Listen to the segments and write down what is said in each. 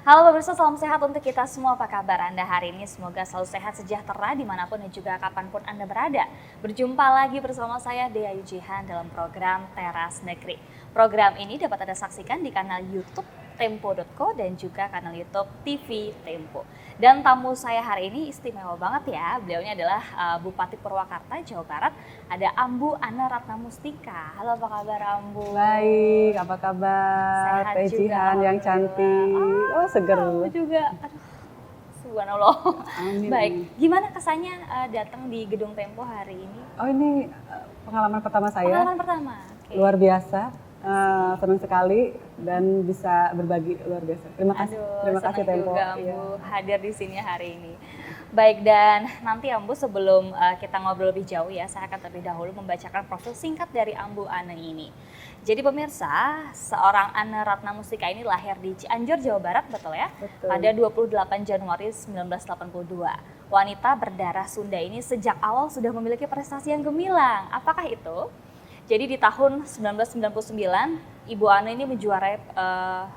Halo pemirsa, salam sehat untuk kita semua. Apa kabar Anda hari ini? Semoga selalu sehat, sejahtera dimanapun dan juga kapanpun Anda berada. Berjumpa lagi bersama saya Dea Yujihan dalam program Teras Negeri. Program ini dapat Anda saksikan di kanal YouTube Tempo.co dan juga kanal YouTube TV Tempo. Dan tamu saya hari ini istimewa banget ya. Beliaunya adalah Bupati Purwakarta, Jawa Barat. Ada Ambu Ana Ratnamustika. Halo, apa kabar Ambu? Baik, apa kabar? Sehat Teh juga, Jihan yang cantik. Oh, seger. Ambu juga. Aduh, subhanallah. Amin. Baik, gimana kesannya datang di Gedung Tempo hari ini? Oh, ini pengalaman pertama saya. Pengalaman pertama. Oke. Luar biasa. Senang sekali dan bisa berbagi, luar biasa. Terima kasih. Aduh, Terima kasih senang Tempo. juga Ambu Iya. hadir di sini hari ini. Baik, dan nanti Ambu sebelum kita ngobrol lebih jauh ya, saya akan terlebih dahulu membacakan profil singkat dari Ambu Ana ini. Jadi pemirsa, seorang Ana Ratnamustika ini lahir di Cianjur, Jawa Barat, betul ya? Betul. Pada 28 Januari 1982. Wanita berdarah Sunda ini sejak awal sudah memiliki prestasi yang gemilang. Apakah itu? Jadi di tahun 1999, Ibu Ana ini menjuarai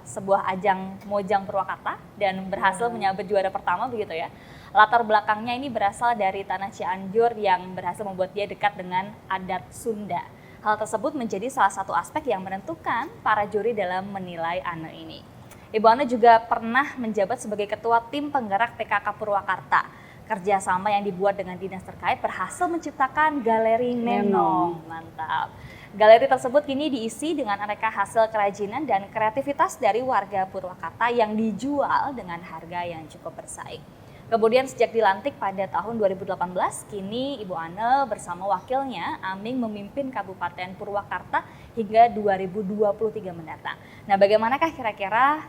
sebuah ajang Mojang Purwakarta dan berhasil menyabet juara pertama begitu ya. Latar belakangnya ini berasal dari tanah Cianjur yang berhasil membuat dia dekat dengan adat Sunda. Hal tersebut menjadi salah satu aspek yang menentukan para juri dalam menilai Ana ini. Ibu Ana juga pernah menjabat sebagai ketua tim penggerak PKK Purwakarta. Kerjasama yang dibuat dengan dinas terkait berhasil menciptakan Galeri Nenong. Mantap. Galeri tersebut kini diisi dengan aneka hasil kerajinan dan kreativitas dari warga Purwakarta yang dijual dengan harga yang cukup bersaing. Kemudian sejak dilantik pada tahun 2018, kini Ibu Ana bersama wakilnya Aming memimpin Kabupaten Purwakarta hingga 2023 mendatang. Nah, bagaimanakah kira-kira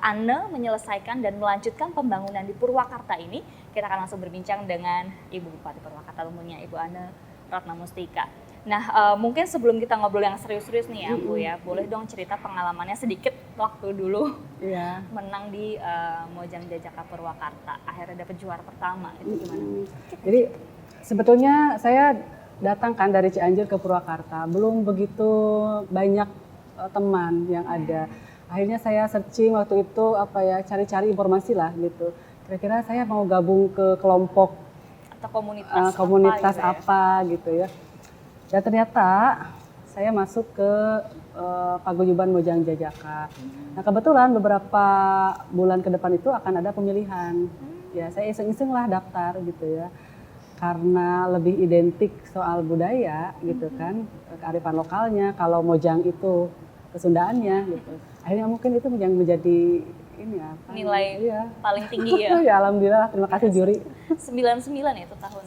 Ana menyelesaikan dan melanjutkan pembangunan di Purwakarta ini? Kita akan langsung berbincang dengan Ibu Bupati Purwakarta, tentunya Ibu Ana Ratnamustika. Nah, mungkin sebelum kita ngobrol yang serius-serius nih ya, Bu ya, boleh dong cerita pengalamannya sedikit waktu dulu Iya. menang di Mojang Jajaka Purwakarta, akhirnya dapat juara pertama, itu gimana? Jadi sebetulnya saya datang kan dari Cianjur ke Purwakarta, belum begitu banyak teman yang ada. Akhirnya saya searching waktu itu cari-cari informasi lah gitu. Kira-kira saya mau gabung ke kelompok Atau komunitas, komunitas apa gitu ya? apa gitu ya. Dan ternyata saya masuk ke Paguyuban Mojang Jajaka. Nah, kebetulan beberapa bulan ke depan itu akan ada pemilihan. Ya, saya iseng-iseng lah daftar gitu ya. Karena lebih identik soal budaya gitu kan, kearifan lokalnya, kalau Mojang itu kesundaannya gitu. Akhirnya mungkin itu yang menjadi ini apa? Nilai Iya. paling tinggi ya. Ya alhamdulillah, terima kasih juri. 99 itu tahun.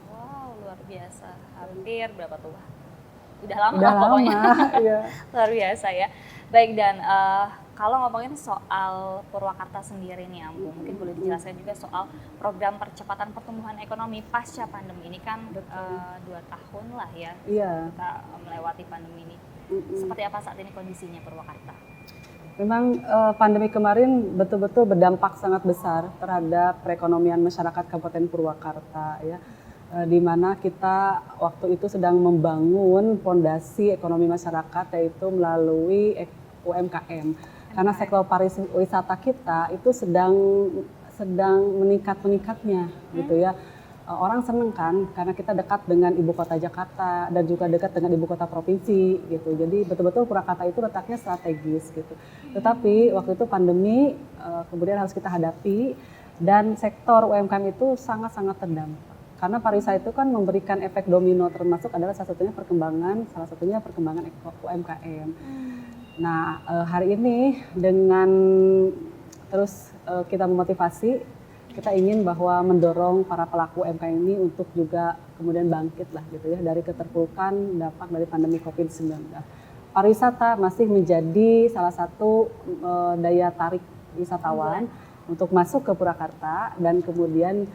Wow, luar biasa. Hampir berapa tuh? Udah lama Udah lah pokoknya. lama, iya. Luar biasa ya. Baik, dan kalau ngomongin soal Purwakarta sendiri nih Ambu, mungkin boleh dijelaskan juga soal program percepatan pertumbuhan ekonomi pasca pandemi ini kan 2 tahun lah ya. Iya. Kita melewati pandemi ini. Seperti apa saat ini kondisinya Purwakarta? Memang pandemi kemarin betul-betul berdampak sangat besar terhadap perekonomian masyarakat Kabupaten Purwakarta ya. Di mana kita waktu itu sedang membangun fondasi ekonomi masyarakat yaitu melalui UMKM. Karena sektor pariwisata kita itu sedang meningkatnya gitu ya. Orang seneng kan karena kita dekat dengan ibu kota Jakarta dan juga dekat dengan ibu kota provinsi gitu. Jadi betul-betul Purwakarta itu letaknya strategis gitu. Tetapi waktu itu pandemi kemudian harus kita hadapi dan sektor UMKM itu sangat-sangat terdampak. Karena pariwisata itu kan memberikan efek domino, termasuk adalah salah satunya perkembangan UMKM. Nah, hari ini dengan terus kita memotivasi, kita ingin bahwa mendorong para pelaku UMKM ini untuk juga kemudian bangkit lah gitu ya dari keterpurukan dampak dari pandemi COVID-19. Pariwisata masih menjadi salah satu daya tarik wisatawan untuk masuk ke Purwakarta dan kemudian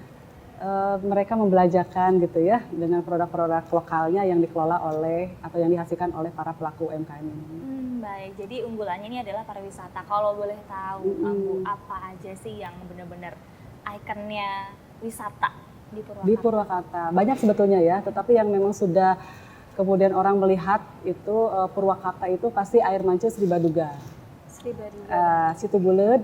mereka membelajarkan gitu ya dengan produk-produk lokalnya yang dikelola oleh atau yang dihasilkan oleh para pelaku UMKM ini. Baik, jadi unggulannya ini adalah pariwisata. Kalau boleh tahu, Ambu, apa aja sih yang benar-benar ikonnya wisata di Purwakarta? Di Purwakarta banyak sebetulnya ya, tetapi yang memang sudah kemudian orang melihat itu Purwakarta itu pasti air mancur Sri Baduga. Sri Baduga. Situ Bulet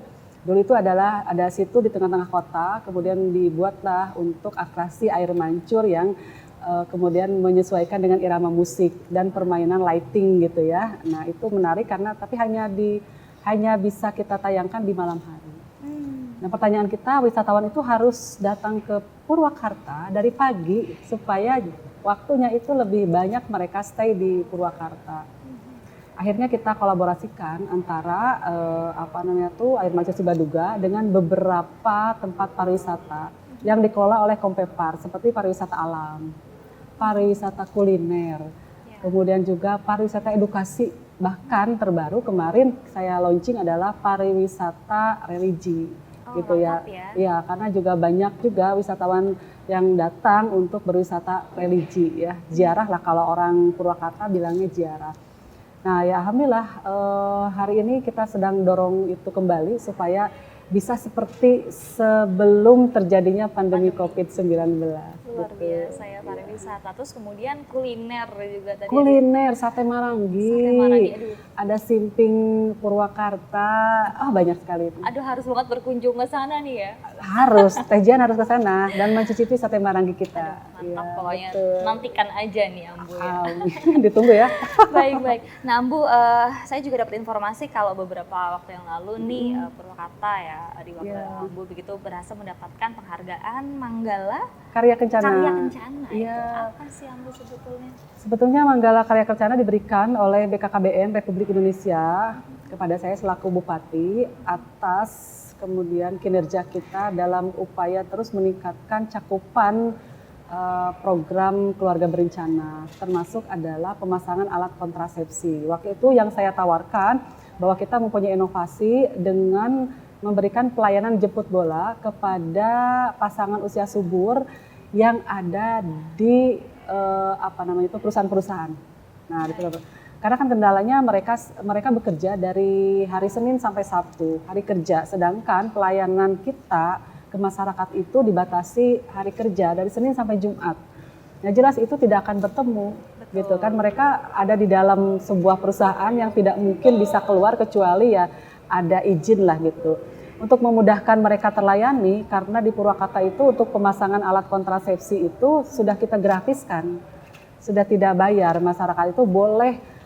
Dulu itu adalah ada situ di tengah-tengah kota, kemudian dibuatlah untuk atraksi air mancur yang kemudian menyesuaikan dengan irama musik dan permainan lighting gitu ya. Nah itu menarik karena tapi hanya bisa kita tayangkan di malam hari. Nah pertanyaan kita, wisatawan itu harus datang ke Purwakarta dari pagi supaya waktunya itu lebih banyak mereka stay di Purwakarta. Akhirnya kita kolaborasikan antara Air Mancur Cibaduga dengan beberapa tempat pariwisata yang dikelola oleh Kompepar seperti pariwisata alam, pariwisata kuliner, kemudian juga pariwisata edukasi. Bahkan terbaru kemarin saya launching adalah pariwisata religi. Gitu ya. Ya, karena juga banyak juga wisatawan yang datang untuk berwisata religi ya. Ziarah lah kalau orang Purwakarta bilangnya ziarah. Nah ya alhamdulillah hari ini kita sedang dorong itu kembali supaya bisa seperti sebelum terjadinya pandemi COVID-19. Luar biasa ya pariwisata. Terus kemudian kuliner juga tadi. Kuliner, sate Marangi. Sate Marangi, aduh. Ada simping Purwakarta, banyak sekali. Aduh harus banget berkunjung ke sana nih ya. Harus, Teh Jian harus ke sana dan mencicipi sate Marangi kita. Aduh, mantap ya, pokoknya. betul. Nantikan aja nih Ambu ya. Ditunggu ya. Baik. Nah Ambu, saya juga dapat informasi kalau beberapa waktu yang lalu nih Purwakarta ya, di waktu Ambu begitu berhasil mendapatkan penghargaan Manggala Karya Kencana. Itu apa sih Ambu sebetulnya? Sebetulnya Manggala Karya Kencana diberikan oleh BKKBN Republik Indonesia kepada saya selaku Bupati atas kemudian kinerja kita dalam upaya terus meningkatkan cakupan program keluarga berencana, termasuk adalah pemasangan alat kontrasepsi. Waktu itu yang saya tawarkan bahwa kita mempunyai inovasi dengan memberikan pelayanan jemput bola kepada pasangan usia subur yang ada di perusahaan-perusahaan. Nah, karena kan kendalanya mereka bekerja dari hari Senin sampai Sabtu, hari kerja, sedangkan pelayanan kita ke masyarakat itu dibatasi hari kerja dari Senin sampai Jumat. Nah, jelas itu tidak akan bertemu. Betul. Gitu kan, mereka ada di dalam sebuah perusahaan yang tidak mungkin bisa keluar kecuali ya ada izin lah gitu. Untuk memudahkan mereka terlayani, karena di Purwakarta itu untuk pemasangan alat kontrasepsi itu sudah kita grafiskan, sudah tidak bayar. Masyarakat itu boleh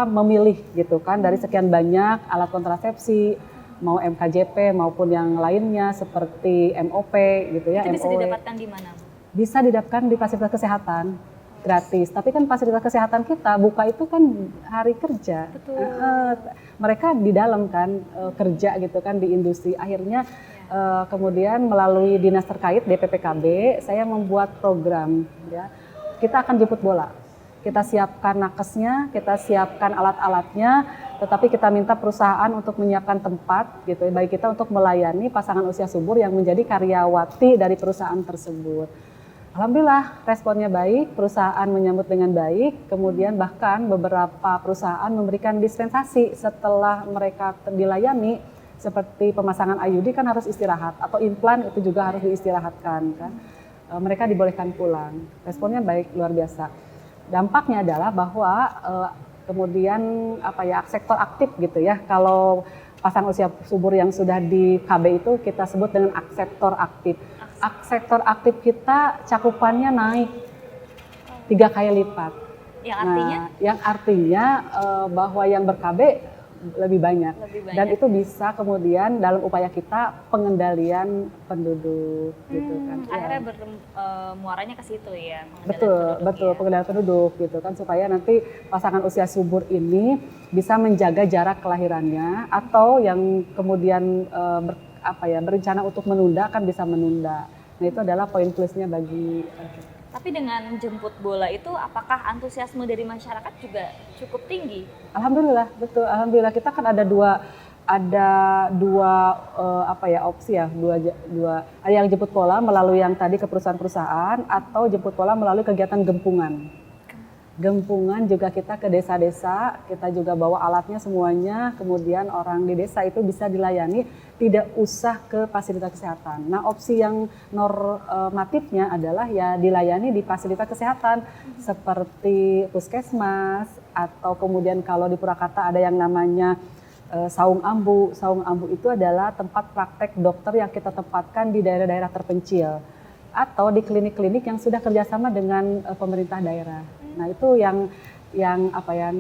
memilih gitu kan dari sekian banyak alat kontrasepsi, mau MKJP maupun yang lainnya seperti MOP gitu ya. Itu bisa didapatkan di mana? Bisa didapatkan di fasilitas kesehatan gratis. Tapi kan fasilitas kesehatan kita buka itu kan hari kerja. Betul. Mereka di dalam kan kerja gitu kan di industri. Akhirnya kemudian melalui dinas terkait DPPKB saya membuat program ya. Kita akan jemput bola. Kita siapkan nakesnya, kita siapkan alat-alatnya, tetapi kita minta perusahaan untuk menyiapkan tempat gitu, baik kita untuk melayani pasangan usia subur yang menjadi karyawati dari perusahaan tersebut. Alhamdulillah responnya baik, perusahaan menyambut dengan baik, kemudian bahkan beberapa perusahaan memberikan dispensasi setelah mereka dilayani, seperti pemasangan IUD kan harus istirahat, atau implan itu juga harus diistirahatkan kan. Mereka dibolehkan pulang, responnya baik, luar biasa. Dampaknya adalah bahwa kemudian sektor aktif gitu ya. Kalau pasangan usia subur yang sudah di KB itu kita sebut dengan sektor aktif. Sektor aktif kita cakupannya naik 3 kali lipat. Yang artinya bahwa yang ber-KB lebih banyak. Dan itu bisa kemudian dalam upaya kita pengendalian penduduk gitu kan. Akhirnya muaranya ke situ ya. Betul, pengendalian penduduk gitu kan, supaya nanti pasangan usia subur ini bisa menjaga jarak kelahirannya, atau yang kemudian berencana untuk menunda kan bisa menunda. Nah, itu adalah poin plusnya bagi Tapi dengan jemput bola itu, apakah antusiasme dari masyarakat juga cukup tinggi? Alhamdulillah, betul. Alhamdulillah kita kan ada dua opsi ya, dua ada yang jemput bola melalui yang tadi ke perusahaan-perusahaan, atau jemput bola melalui kegiatan gempungan. Gempungan juga kita ke desa-desa, kita juga bawa alatnya semuanya, kemudian orang di desa itu bisa dilayani, tidak usah ke fasilitas kesehatan. Nah, opsi yang normatifnya adalah ya dilayani di fasilitas kesehatan seperti puskesmas, atau kemudian kalau di Purwakarta ada yang namanya Saung Ambu. Saung Ambu itu adalah tempat praktek dokter yang kita tempatkan di daerah-daerah terpencil atau di klinik-klinik yang sudah kerjasama dengan pemerintah daerah. Nah itu yang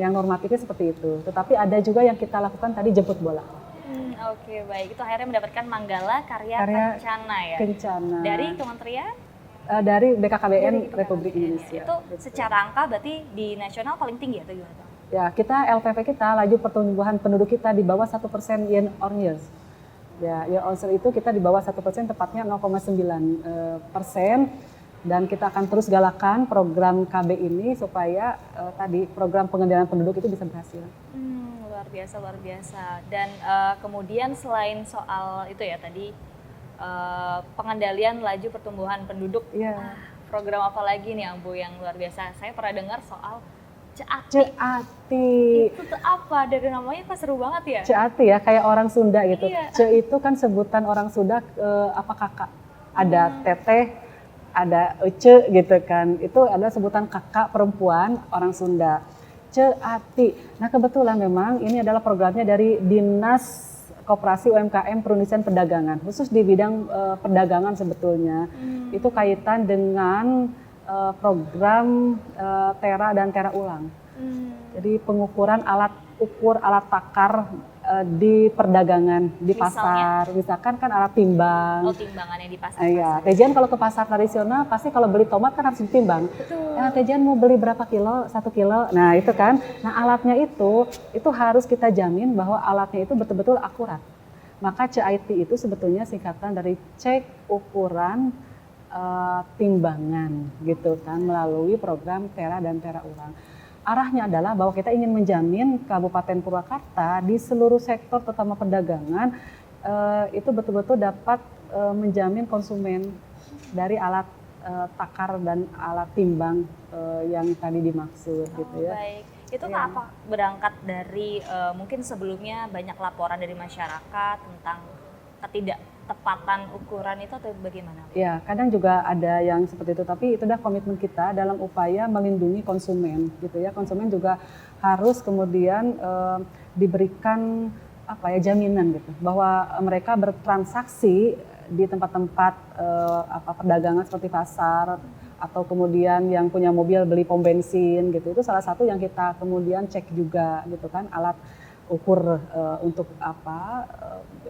normatifnya seperti itu. Tetapi ada juga yang kita lakukan tadi jemput bola. Oke, baik. Itu akhirnya mendapatkan Manggala Karya Kencana ya. Kencana. Dari kementerian? Dari BKKBN Republik Indonesia. Itu secara angka berarti di nasional paling tinggi atau gimana? Ya, kita LPP kita laju pertumbuhan penduduk kita di bawah 1% year on year. Ya, year on year itu kita di bawah 1%, tepatnya 0,9%. Dan kita akan terus galakan program KB ini supaya tadi program pengendalian penduduk itu bisa berhasil. Luar biasa. Dan kemudian selain soal itu ya tadi pengendalian laju pertumbuhan penduduk, program apa lagi nih Ambu yang luar biasa? Saya pernah dengar soal Ceati. Itu tuh apa? Dari namanya kan seru banget ya? Ceati ya, kayak orang Sunda gitu. Iya. Ce itu kan sebutan orang Sunda kakak. Ada teteh, ada ece gitu kan. Itu adalah sebutan kakak perempuan orang Sunda. Ceati. Nah kebetulan memang ini adalah programnya dari Dinas Koperasi UMKM Perindustrian Perdagangan, khusus di bidang perdagangan sebetulnya. Itu kaitan dengan program tera dan tera ulang. Jadi pengukuran alat ukur, alat takar di perdagangan, di pasar. Misalkan kan alat timbang. Oh, timbangannya di pasar. Iya, Tejian kalau ke pasar tradisional pasti kalau beli tomat kan harus ditimbang. Tejian mau beli berapa kilo? 1 kilo. Nah, itu kan. Nah, alatnya itu harus kita jamin bahwa alatnya itu betul-betul akurat. Maka CIT itu sebetulnya singkatan dari cek ukuran timbangan gitu kan melalui program tera dan tera ulang. Arahnya adalah bahwa kita ingin menjamin Kabupaten Purwakarta di seluruh sektor terutama perdagangan itu betul-betul dapat menjamin konsumen dari alat takar dan alat timbang yang tadi dimaksud gitu ya. Baik. Itu apa berangkat dari mungkin sebelumnya banyak laporan dari masyarakat tentang ketidaktepatan ukuran itu atau bagaimana? Ya, kadang juga ada yang seperti itu, tapi itu adalah komitmen kita dalam upaya melindungi konsumen, gitu ya. Konsumen juga harus kemudian diberikan jaminan gitu, bahwa mereka bertransaksi di tempat-tempat perdagangan seperti pasar atau kemudian yang punya mobil beli pom bensin gitu. Itu salah satu yang kita kemudian cek juga gitu kan, alat ukur untuk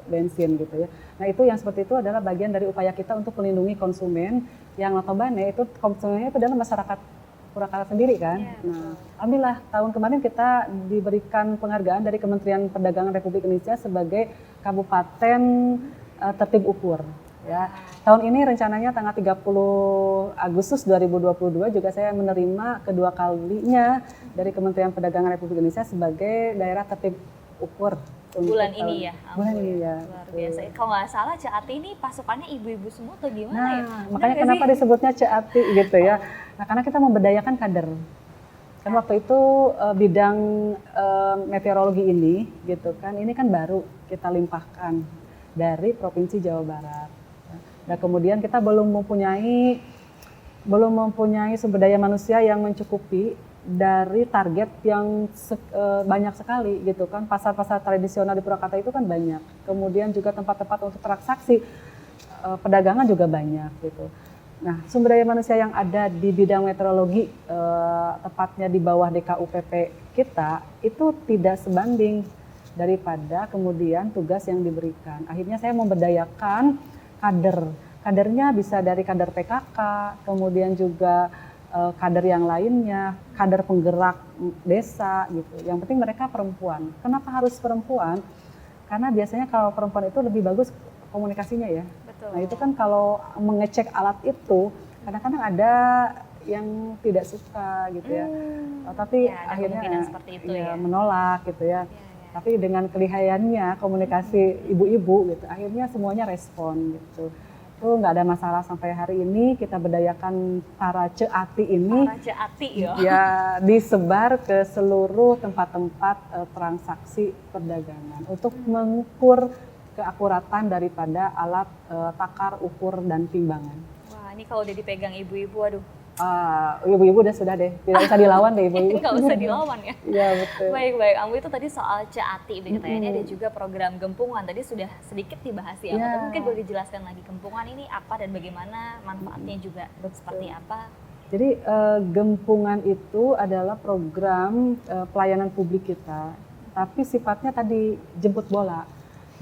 bensin gitu ya. Nah itu yang seperti itu adalah bagian dari upaya kita untuk melindungi konsumen yang notabene itu konsumennya itu adalah masyarakat Purwakarta sendiri kan. Nah, alhamdulillah tahun kemarin kita diberikan penghargaan dari Kementerian Perdagangan Republik Indonesia sebagai Kabupaten Tertib Ukur. Ya. Tahun ini rencananya tanggal 30 Agustus 2022 juga saya menerima kedua kalinya dari Kementerian Perdagangan Republik Indonesia sebagai daerah tertib ukur. Bulan ini ya? Bulan ini ya. Luar biasa. Kalau nggak salah Ceati ini pasukannya ibu-ibu semua atau gimana ya? Makanya kenapa disebutnya Ceati gitu ya. Nah karena kita memberdayakan kader. Kan waktu itu bidang meteorologi ini gitu kan, ini kan baru kita limpahkan dari Provinsi Jawa Barat. Nah kemudian kita belum mempunyai sumber daya manusia yang mencukupi dari target yang banyak sekali gitu kan. Pasar-pasar tradisional di Purwakarta itu kan banyak. Kemudian juga tempat-tempat untuk transaksi perdagangan juga banyak gitu. Nah sumber daya manusia yang ada di bidang meteorologi tepatnya di bawah DKUPP kita itu tidak sebanding daripada kemudian tugas yang diberikan. Akhirnya saya memberdayakan kadernya bisa dari kader PKK, kemudian juga kader yang lainnya, kader penggerak desa gitu. Yang penting mereka perempuan. Kenapa harus perempuan? Karena biasanya kalau perempuan itu lebih bagus komunikasinya ya. Betul. Nah itu kan kalau mengecek alat itu, kadang-kadang ada yang tidak suka gitu ya. Tapi akhirnya itu menolak gitu ya. Tapi dengan kelihayannya komunikasi ibu-ibu gitu, akhirnya semuanya respon gitu. Itu nggak ada masalah sampai hari ini. Kita berdayakan para Ceati ini ya disebar ke seluruh tempat-tempat transaksi perdagangan untuk mengukur keakuratan daripada alat takar, ukur dan timbangan. Wah ini kalau udah dipegang ibu-ibu, aduh Ibu-ibu udah sudah deh, tidak usah dilawan deh ibu-ibu. Nggak usah dilawan ya. Iya betul. Baik, Ambu itu tadi soal Caati begitu ya. Ini ada juga program Gempungan. Tadi sudah sedikit dibahas ya. Ya. Atau mungkin boleh dijelaskan lagi Gempungan ini apa dan bagaimana manfaatnya juga seperti apa? Jadi Gempungan itu adalah program pelayanan publik kita, tapi sifatnya tadi jemput bola.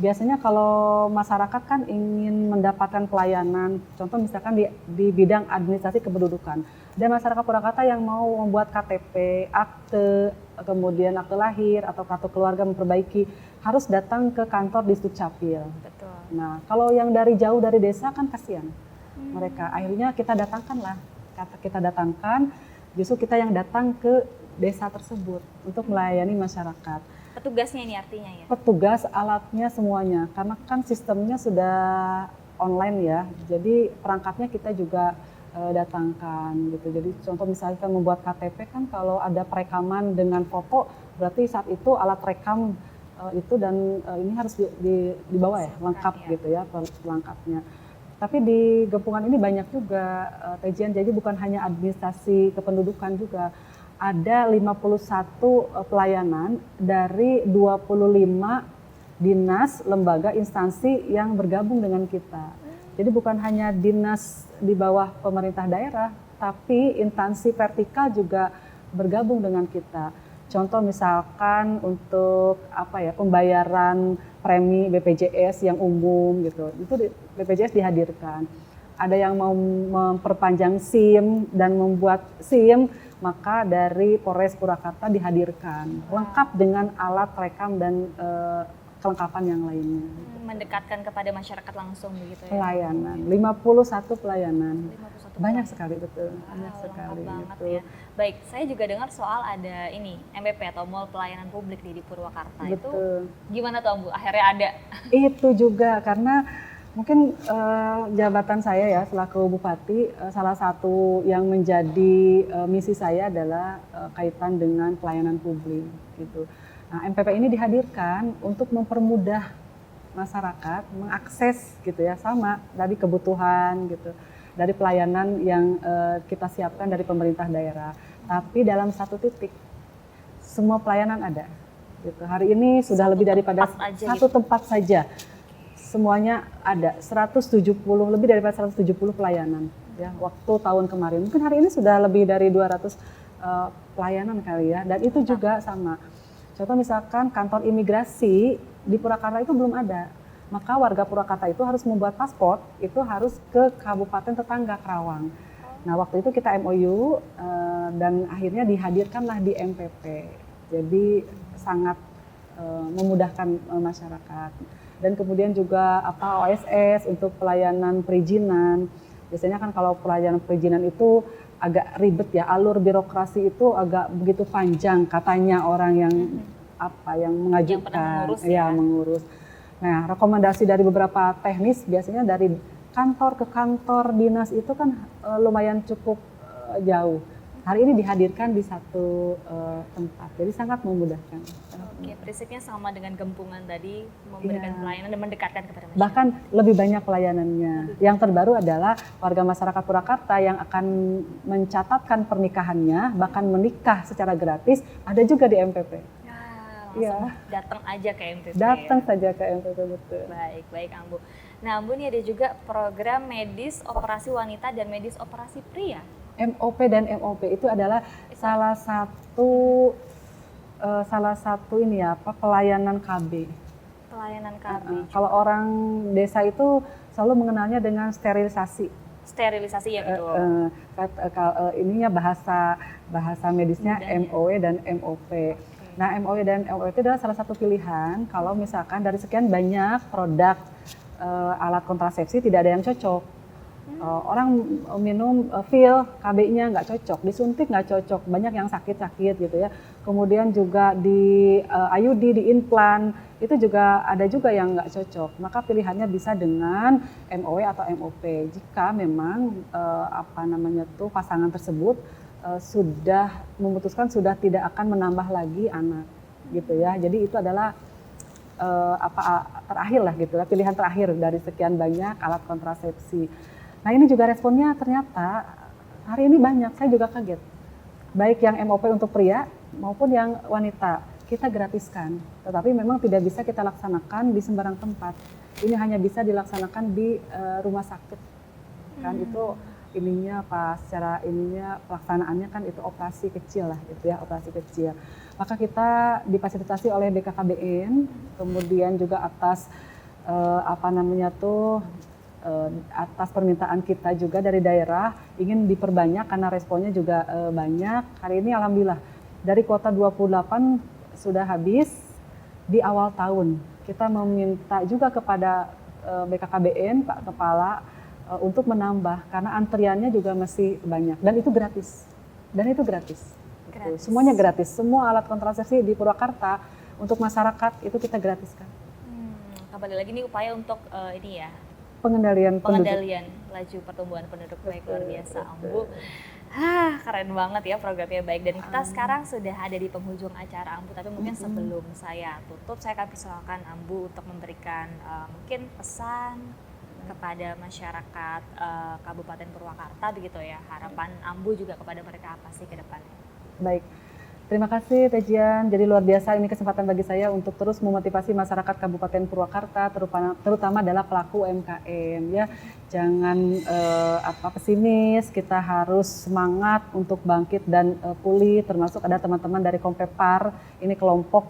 Biasanya kalau masyarakat kan ingin mendapatkan pelayanan, contoh misalkan di bidang administrasi kependudukan. Ada masyarakat Purwakarta yang mau membuat KTP, akte, kemudian akte lahir atau kartu keluarga memperbaiki, harus datang ke kantor di Dukcapil. Betul. Nah, kalau yang dari jauh dari desa kan kasihan mereka. Akhirnya kita datangkan justru kita yang datang ke desa tersebut untuk melayani masyarakat. Petugasnya ini artinya ya? Petugas, alatnya, semuanya. Karena kan sistemnya sudah online ya, jadi perangkatnya kita juga datangkan gitu. Jadi contoh misalnya kita membuat KTP kan kalau ada perekaman dengan foto, berarti saat itu alat rekam itu dan ini harus dibawa ya, lengkap ya. Gitu ya, pelengkapnya. Tapi di Gempungan ini banyak juga Tejian, jadi bukan hanya administrasi kependudukan juga. Ada 51 pelayanan dari 25 dinas, lembaga, instansi yang bergabung dengan kita. Jadi bukan hanya dinas di bawah pemerintah daerah, tapi instansi vertikal juga bergabung dengan kita. Contoh misalkan untuk pembayaran premi BPJS yang umum gitu, itu BPJS dihadirkan. Ada yang mau memperpanjang SIM dan membuat SIM, maka dari Polres Purwakarta dihadirkan lengkap dengan alat rekam dan kelengkapan yang lainnya. Mendekatkan kepada masyarakat langsung begitu ya. Pelayanan 51 pelayanan. 51 Banyak pelayanan. sekali betul. Banyak sekali banget gitu. Ya. Baik, saya juga dengar soal ada ini MPP atau Mall Pelayanan Publik di Purwakarta. Betul. Itu gimana tuh Bu? Akhirnya ada. Itu juga karena mungkin jabatan saya ya selaku Bupati, salah satu yang menjadi misi saya adalah kaitan dengan pelayanan publik gitu. Nah, MPP ini dihadirkan untuk mempermudah masyarakat mengakses gitu ya, sama dari kebutuhan gitu, dari pelayanan yang kita siapkan dari pemerintah daerah. Tapi dalam satu titik semua pelayanan ada. Gitu. Hari ini sudah lebih daripada satu tempat saja. Semuanya ada lebih daripada 170 pelayanan ya waktu tahun kemarin. Mungkin hari ini sudah lebih dari 200 pelayanan kali ya, dan itu juga sama. Contoh misalkan kantor imigrasi di Purwakarta itu belum ada, maka warga Purwakarta itu harus membuat paspor, itu harus ke kabupaten tetangga Karawang. Nah waktu itu kita MOU dan akhirnya dihadirkanlah di MPP, jadi sangat memudahkan masyarakat. Dan kemudian juga OSS untuk pelayanan perizinan. Biasanya kan kalau pelayanan perizinan itu agak ribet ya, alur birokrasi itu agak begitu panjang katanya orang yang yang mengajukan, mengurus. Nah, rekomendasi dari beberapa teknis biasanya dari kantor ke kantor dinas itu kan lumayan cukup jauh. Hari ini dihadirkan di satu tempat, jadi sangat memudahkan. Oke, prinsipnya sama dengan Gempungan tadi, memberikan pelayanan dan mendekatkan kepada masyarakat. Bahkan lebih banyak pelayanannya. Yang terbaru adalah warga masyarakat Purwakarta yang akan mencatatkan pernikahannya, bahkan menikah secara gratis, ada juga di MPP. Langsung datang aja ke MPP. Datang saja ke MPP, betul. Baik Ambu. Nah Ambu, ini ada juga program medis operasi wanita dan medis operasi pria. MOP dan MOP itu adalah salah satu ini ya, pelayanan KB. Pelayanan KB. Kalau orang desa itu selalu mengenalnya dengan sterilisasi. Sterilisasi ya betul. Ininya bahasa medisnya MOE dan MOP. Nah, MOE dan MOP itu adalah salah satu pilihan kalau misalkan dari sekian banyak produk alat kontrasepsi tidak ada yang cocok. Orang minum pil KB-nya nggak cocok, disuntik nggak cocok, banyak yang sakit-sakit gitu ya. Kemudian juga di IUD, di implan, itu juga ada juga yang nggak cocok. Maka pilihannya bisa dengan MOE atau MOP. Jika memang pasangan tersebut sudah memutuskan sudah tidak akan menambah lagi anak gitu ya. Jadi itu adalah terakhir lah gitu, pilihan terakhir dari sekian banyak alat kontrasepsi. Nah ini juga responnya ternyata Hari ini banyak, saya juga kaget. Baik yang MOP untuk pria maupun yang wanita, kita gratiskan. Tetapi memang tidak bisa kita laksanakan di sembarang tempat. Ini hanya bisa dilaksanakan di rumah sakit. Kan itu ininya apa secara ininya pelaksanaannya kan itu operasi kecil lah itu ya, operasi kecil. Maka kita difasilitasi oleh BKKBN, kemudian juga atas atas permintaan kita juga dari daerah ingin diperbanyak karena responnya juga banyak. Hari ini alhamdulillah dari kuota 28 sudah habis di awal tahun. Kita meminta juga kepada BKKBN Pak Kepala untuk menambah karena antriannya juga masih banyak dan itu gratis. Gratis. Semuanya gratis. Semua alat kontrasepsi di Purwakarta untuk masyarakat itu kita gratiskan. Kembali lagi nih upaya untuk ini ya, Pengendalian laju pertumbuhan penduduk. Baik, luar biasa Ambu. Keren banget ya programnya. Baik, dan kita sekarang sudah ada di penghujung acara Ambu, tapi mungkin sebelum saya tutup saya akan persilakan Ambu untuk memberikan mungkin pesan kepada masyarakat Kabupaten Purwakarta begitu ya. Harapan Ambu juga kepada mereka apa sih ke depannya? Baik. Terima kasih Tejian, jadi luar biasa ini kesempatan bagi saya untuk terus memotivasi masyarakat Kabupaten Purwakarta, terutama adalah pelaku UMKM ya. Jangan pesimis, kita harus semangat untuk bangkit dan pulih, termasuk ada teman-teman dari Kompepar, ini kelompok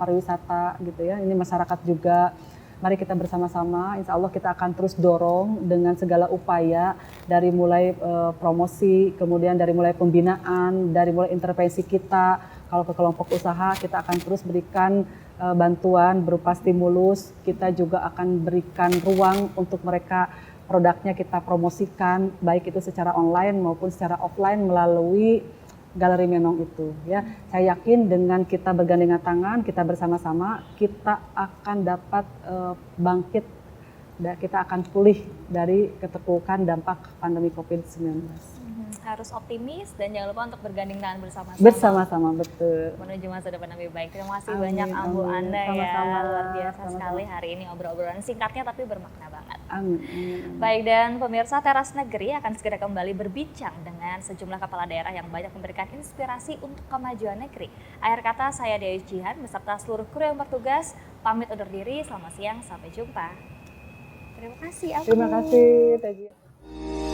pariwisata gitu ya, ini masyarakat juga. Mari kita bersama-sama, insya Allah kita akan terus dorong dengan segala upaya dari mulai promosi, kemudian dari mulai pembinaan, dari mulai intervensi kita. Kalau ke kelompok usaha kita akan terus berikan bantuan berupa stimulus, kita juga akan berikan ruang untuk mereka produknya kita promosikan, baik itu secara online maupun secara offline melalui Galeri Menong itu ya. Saya yakin dengan kita bergandengan tangan, kita bersama-sama, kita akan dapat bangkit dan kita akan pulih dari keterpurukan dampak pandemi COVID-19. Harus optimis dan jangan lupa untuk bergandeng tangan bersama-sama. Bersama-sama, betul. Menuju masa depan lebih baik. Terima kasih banyak Ambu Ana ya. Luar biasa sekali hari ini obrolan singkatnya tapi bermakna banget. Amin. Baik, dan pemirsa Teras Negeri akan segera kembali berbincang dengan sejumlah kepala daerah yang banyak memberikan inspirasi untuk kemajuan negeri. Akhir kata saya Dewi Jihan beserta seluruh kru yang bertugas pamit undur diri. Selamat siang, sampai jumpa. Terima kasih Ambu. Terima kasih Tejian.